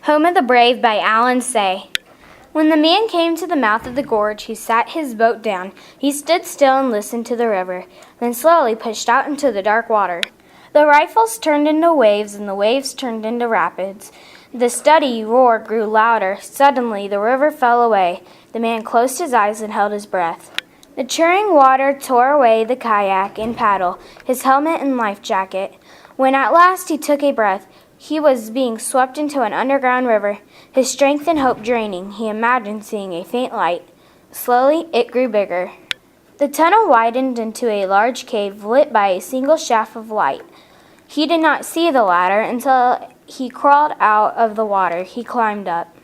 Home of the Brave by Alan Say. When the man came to the mouth of the gorge, he sat his boat down. He stood still and listened to the river, then slowly pushed out into the dark water. The ripples turned into waves, and the waves turned into rapids. The steady roar grew louder. Suddenly, the river fell away. The man closed his eyes and held his breath. The churning water tore away the kayak and paddle, his helmet and life jacket. When at last he took a breath, he was being swept into an underground river. His strength and hope draining, he imagined seeing a faint light. Slowly, it grew bigger. The tunnel widened into a large cave lit by a single shaft of light. He did not see the ladder until he crawled out of the water. He climbed up.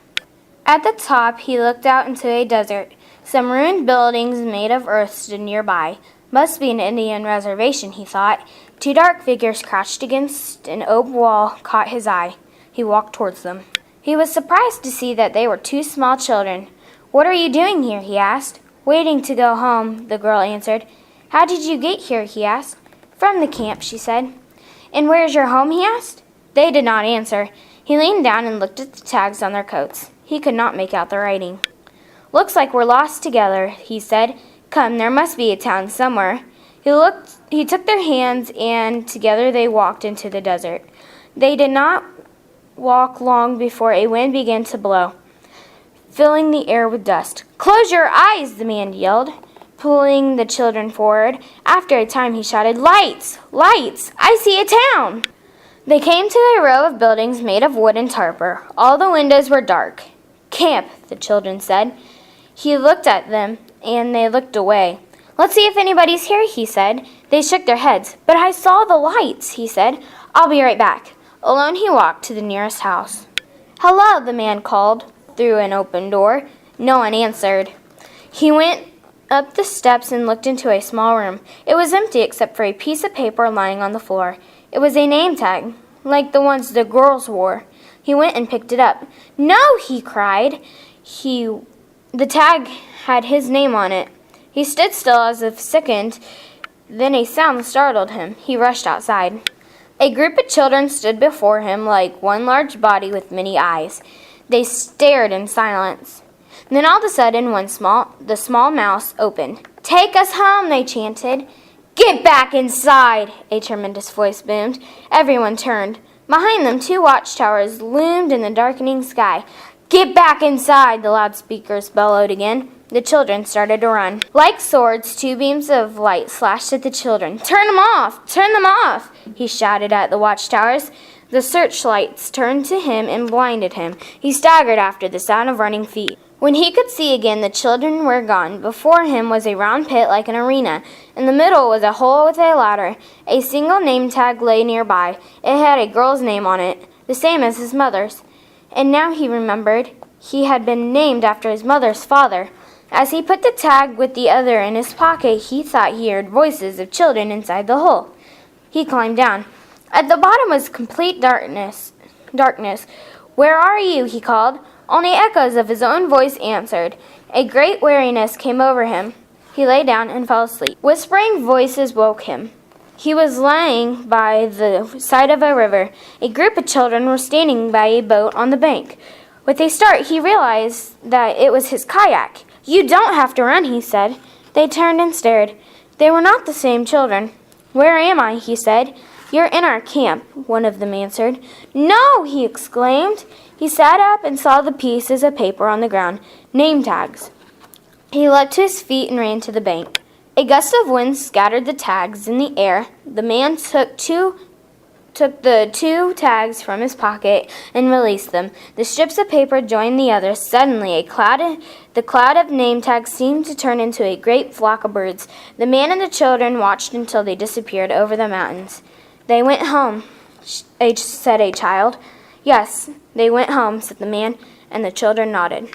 At the top, he looked out into a desert. Some ruined buildings made of earth stood nearby. Must be an Indian reservation, he thought. Two dark figures crouched against an oak wall caught his eye. He walked towards them. He was surprised to see that they were two small children. "What are you doing here?" he asked. "Waiting to go home," the girl answered. "How did you get here?" he asked. "From the camp," she said. "And where's your home?" he asked. They did not answer. He leaned down and looked at the tags on their coats. He could not make out the writing. "Looks like we're lost together," he said. "Come, there must be a town somewhere." He took their hands, and together they walked into the desert. They did not walk long before a wind began to blow, filling the air with dust. "Close your eyes!" the man yelled, pulling the children forward. After a time he shouted, "Lights! Lights! I see a town!" They came to a row of buildings made of wood and tarpaulin. All the windows were dark. "Camp," the children said. He looked at them, and they looked away. "Let's see if anybody's here," he said. They shook their heads. "But I saw the lights," he said. "I'll be right back." Alone he walked to the nearest house. "Hello," the man called through an open door. No one answered. He went up the steps and looked into a small room. It was empty except for a piece of paper lying on the floor. It was a name tag, like the ones the girls wore. He went and picked it up. "No!" he cried. The tag had his name on it. He stood still as if sickened. Then a sound startled him. He rushed outside. A group of children stood before him like one large body with many eyes. They stared in silence. Then all of a sudden, the small mouth opened. "Take us home," they chanted. "Get back inside," a tremendous voice boomed. Everyone turned. Behind them, two watchtowers loomed in the darkening sky. "Get back inside," the loudspeakers bellowed again. The children started to run. Like swords, two beams of light slashed at the children. "Turn them off! Turn them off!" he shouted at the watchtowers. The searchlights turned to him and blinded him. He staggered after the sound of running feet. When he could see again, the children were gone. Before him was a round pit like an arena. In the middle was a hole with a ladder. A single name tag lay nearby. It had a girl's name on it, the same as his mother's. And now he remembered he had been named after his mother's father. As he put the tag with the other in his pocket, he thought he heard voices of children inside the hole. He climbed down. At the bottom was complete darkness. "Where are you?" he called. Only echoes of his own voice answered. A great weariness came over him. He lay down and fell asleep. Whispering voices woke him. He was lying by the side of a river. A group of children were standing by a boat on the bank. With a start, he realized that it was his kayak. "You don't have to run," he said. They turned and stared. They were not the same children. "Where am I?" he said. "You're in our camp," one of them answered. "No!" he exclaimed. He sat up and saw the pieces of paper on the ground, name tags. He leapt to his feet and ran to the bank. A gust of wind scattered the tags in the air. The man took the two tags from his pocket and released them. The strips of paper joined the others. Suddenly, the cloud of name tags seemed to turn into a great flock of birds. The man and the children watched until they disappeared over the mountains. "They went home," said a child. "Yes, they went home," said the man, and the children nodded.